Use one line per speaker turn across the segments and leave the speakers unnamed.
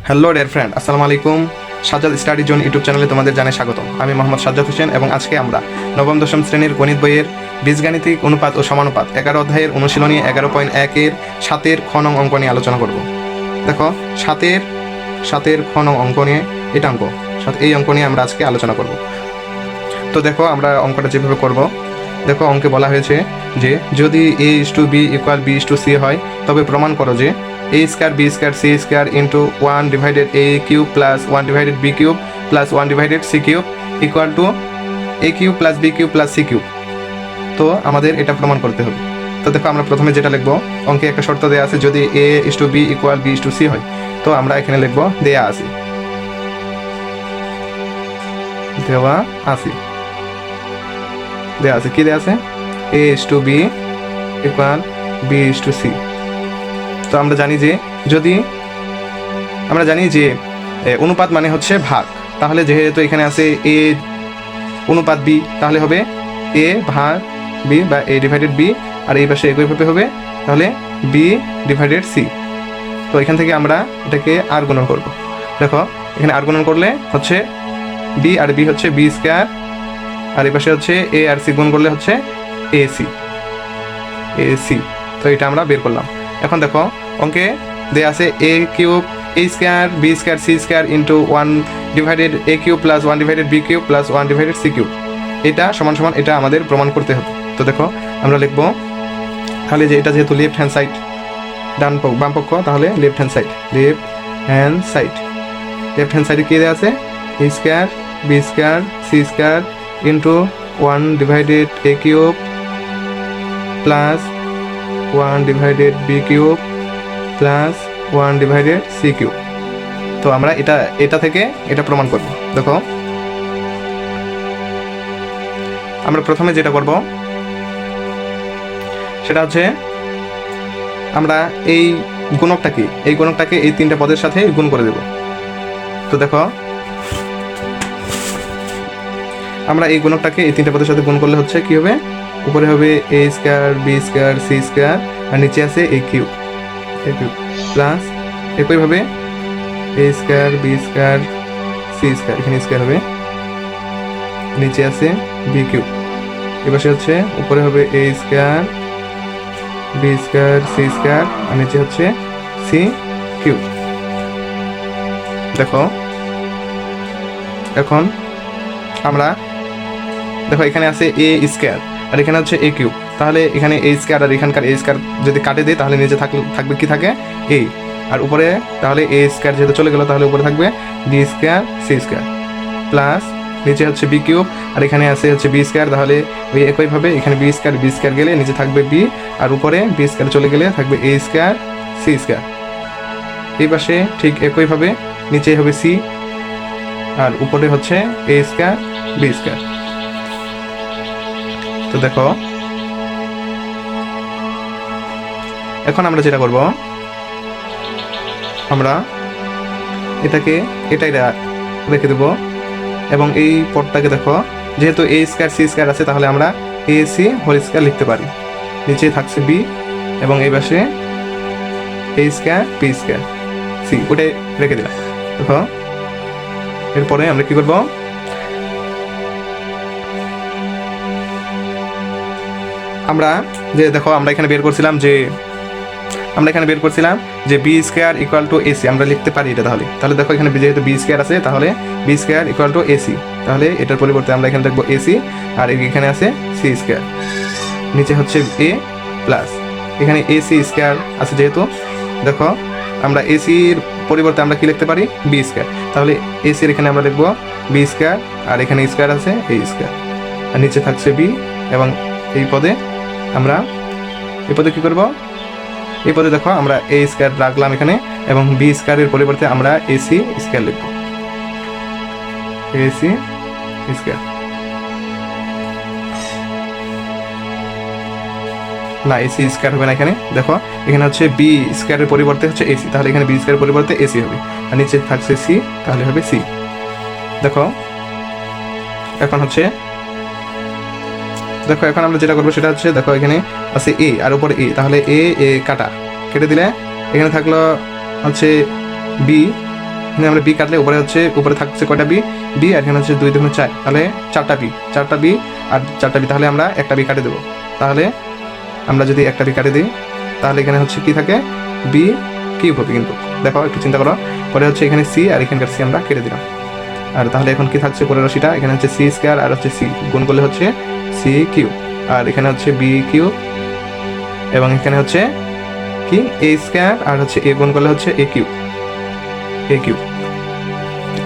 Hello dear friend, আসসালামু আলাইকুম। Sajjad study zone YouTube চ্যানেলে তোমাদের জানাই স্বাগতম। আমি মোহাম্মদ সাজ্জাদ হোসেন এবং আজকে আমরা নবম দশম শ্রেণীর গণিত বইয়ের বীজগাণিতিক অনুপাত ও সমানুপাত 11 অধ্যায়ের অনুশীলনী 11.1-এর 7-এর খ নং অঙ্ক নিয়ে আলোচনা করব। দেখো, সাতের খ নং অঙ্ক নিয়ে, এটা অঙ্ক এই অঙ্ক নিয়ে আমরা আজকে আলোচনা করব। তো দেখো, আমরা অঙ্কটা যেভাবে করব, দেখো অঙ্কে বলা হয়েছে যে যদি a/b = b/c হয় তবে প্রমাণ করো যে a square b square c square into 1/a³ plus 1/b³ plus 1/c³ equal to a³ plus b³ plus c³। তো আমাদের এটা প্রমাণ করতে হবে। তো দেখো, আমরা প্রথমে যেটা লিখবো, অঙ্কে একটা শর্ত দেওয়া আছে, যদি a/b = b/c হয় তো আমরা এখানে লিখবো দেওয়া আছে কি দেওয়া আছে, a/b = b/c। তো আমরা জানি যে অনুপাত মানে হচ্ছে ভাগ, তাহলে যেহেতু এখানে আছে a অনুপাত b, তাহলে হবে a ভাগ b বা a/b, আর এই পাশে একইভাবে হবে, তাহলে b/c। তো এখান থেকে আমরা এটাকে আর গুণন করব। দেখো, এখানে আর গুণন করলে হচ্ছে b আর b হচ্ছে b স্কয়ার, আর এই পাশে হচ্ছে a আর c গুণ করলে হচ্ছে ac। তো এটা আমরা বের করলাম। এখন দেখো, অঙ্কে দেয়া আছে a³ a square b square c square into 1/a³ plus 1/b³ plus 1/c³। এটা সমান সমান, এটা আমাদের প্রমাণ করতে হবে। তো দেখো, আমরা লিখবো তাহলে যে এটা যেহেতু লেফট হ্যান্ড সাইড, বাম পক্ষ, তাহলে লেফট হ্যান্ড সাইডে কি দেওয়া আছে, a square b square c square into 1/a³ plus 1/b³ plus 1/c³। তো আমরা এটা থেকে এটা প্রমাণ করব। দেখো, আমরা প্রথমে যেটা করব সেটা হচ্ছে আমরা এই গুণকটাকে এই তিনটা পদের সাথে গুণ করে দেব। তো দেখো, আমরা এই গুণকটাকে এই তিনটা পদের সাথে গুণ করলে হচ্ছে কি হবে, উপরে হবে a square b square c square, আর নিচে আছে a³ প্লাস একইভাবে a square b square c square, এখানে স্কয়ার হবে, নিচে আছে b³। এপাশে হচ্ছে উপরে হবে a square b square c square, আর নিচে হচ্ছে c³। দেখো, এখন আমরা দেখো এখানে আছে a স্কয়ার আর এখানে হচ্ছে a³, তাহলে এখানে a স্কয়ার আর এখানকার a স্কয়ার যদি কাটে দেয় তাহলে নিচে থাকবে কি থাকে a, আর উপরে তাহলে a স্কয়ার যেহেতু চলে গেল তাহলে উপরে থাকবে b square c square plus নিচে হচ্ছে b³ আর এখানে আছে হচ্ছে b স্কয়ার, তাহলে ওই একইভাবে এখানে b স্কয়ার গেলে নিচে থাকবে b, আর উপরে b স্কয়ার চলে গেলে থাকবে a স্কয়ার c স্কয়ার। এই পাশে ঠিক একইভাবে নিচে হবে c আর উপরে হচ্ছে a স্কয়ার b স্কয়ার। তো দেখো, এখন আমরা যেটা করব, আমরা এটাই রেখে দেব, এবং এই পদটাকে দেখো, যেহেতু a স্কয়ার c স্কয়ার আছে তাহলে আমরা ac হোল স্কয়ার লিখতে পারি। নিচে থাকছে b এবং এই পাশে a square b square c, ওটাই রেখে দিলাম। দেখো, এরপরে আমরা কি করব, আমরা এখানে বের করছিলাম যে b square equal to ac, আমরা লিখতে পারি এটা। তাহলে দেখো, এখানে যেহেতু b স্কয়ার আছে তাহলে b square equal to ac, তাহলে এটার পরিবর্তে আমরা এখানে লিখবো ac, আর এখানে আছে c স্কয়ার, নিচে হচ্ছে a প্লাস এখানে ac স্কয়ার আছে যেহেতু, দেখো আমরা ac এর পরিবর্তে আমরা কি লিখতে পারি, b স্কয়ার, তাহলে ac এর এখানে আমরা লিখবো b স্কয়ার, আর এখানে স্কয়ার আছে a স্কয়ার, আর নিচে থাকছে b, এবং এই পদে কি করব, এই পদে দেখো আমরা a স্কয়ার রাখলাম এখানে, এবং b স্কয়ারের পরিবর্তে আমরা ac স্কয়ার লিখব, ac স্কয়ার। না, ac স্কয়ার হবে না, এখানে দেখো এখানে হচ্ছে b স্কয়ারের পরিবর্তে হচ্ছে ac, তাহলে এখানে b স্কয়ারের পরিবর্তে ac হবে, আর নিচে থাকছে c, তাহলে হবে c। দেখো, এখন আমরা যেটা করবো সেটা হচ্ছে, দেখো এখানে আছে a আর উপরে a, তাহলে a কাটা কেটে দিলে এখানে থাকলো হচ্ছে b এখানে আমরা বি কাটলে উপরে থাকছে কয়টা বি, আর এখানে হচ্ছে 2 2 4, তাহলে 4টা বি আর 4টা বি, তাহলে আমরা একটা বি কাটে দেবো। তাহলে আমরা যদি একটা বি কাটে দিই তাহলে এখানে হচ্ছে কি থাকে, বি কিউব হবে। কিন্তু দেখো একটু চিন্তা করো, পরে হচ্ছে এখানে সি আর এখানকার সি আমরা কেটে দিলাম। আর তাহলে এখন কি থাকছে পরের রাশিটা, এখানে হচ্ছে সি স্কোয়ার আর হচ্ছে সি গুণ করলে হচ্ছে সি কিউব, আর এখানে হচ্ছে বি কিউব, এবং এখানে হচ্ছে কি এ স্কোয়ার আর হচ্ছে এ গুণ করলে হচ্ছে এ কিউব।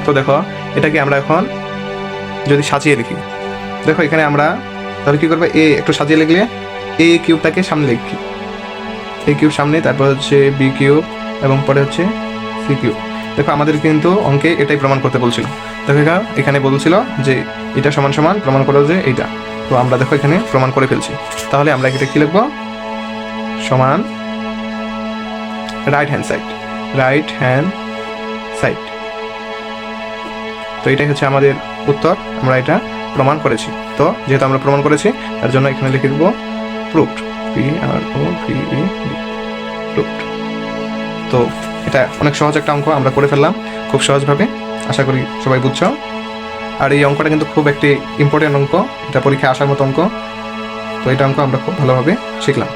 তো দেখো এটাকে আমরা এখন যদি সাজিয়ে লিখি, দেখো এখানে আমরা তাহলে কি করবো, এ একটু সাজিয়ে লিখলে এ কিউবটাকে সামনে লিখি, এ কিউব সামনে, তারপর হচ্ছে বি কিউব এবং পরে হচ্ছে সি কিউব। দেখো আমাদের কিন্তু অঙ্কে এটাই প্রমাণ করতে বলছিল। দেখো এখানে বলছিল যে এটা সমান সমান প্রমাণ করো যে এইটা, তো আমরা দেখো এখানে প্রমাণ করে ফেলছি। তাহলে আমরা এটা কি লিখবো, সমান রাইট হ্যান্ড সাইড। তো এটাই হচ্ছে আমাদের উত্তর, আমরা এটা প্রমাণ করেছি। তো যেহেতু আমরা প্রমাণ করেছি তার জন্য এখানে লিখে দেবো প্রুফড, PROVED, প্রুফড। তো এটা অনেক সহজ একটা অঙ্ক আমরা করে ফেললাম খুব সহজভাবে, আশা করি সবাই বুঝছো। আর এই অঙ্কটা কিন্তু খুব একটি ইম্পর্টেন্ট অঙ্ক, এটা পরীক্ষায় আসার মতো অঙ্ক। তো এটা অঙ্ক আমরা খুব ভালোভাবে শিখলাম।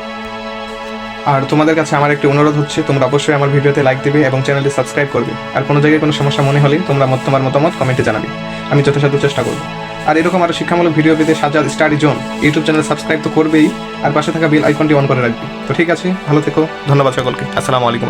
আর তোমাদের কাছে আমার একটি অনুরোধ হচ্ছে, তোমরা অবশ্যই আমার ভিডিওতে লাইক দিবে এবং চ্যানেলটি সাবস্ক্রাইব করবে। আর কোনো জায়গায় কোনো সমস্যা মনে হলে তোমরা তোমার মতামত কমেন্টে জানাবে, আমি যথাসাধ্য চেষ্টা করব। আর এরকম আরও শিক্ষামূলক ভিডিও পেতে Sajjad study zone YouTube channel subscribe তো করবেই, আর পাশে থাকা বেল আইকনটি অন করে রাখবে। তো ঠিক আছে, ভালো থেকো, ধন্যবাদ সকলকে, আসসালামু আলাইকুম।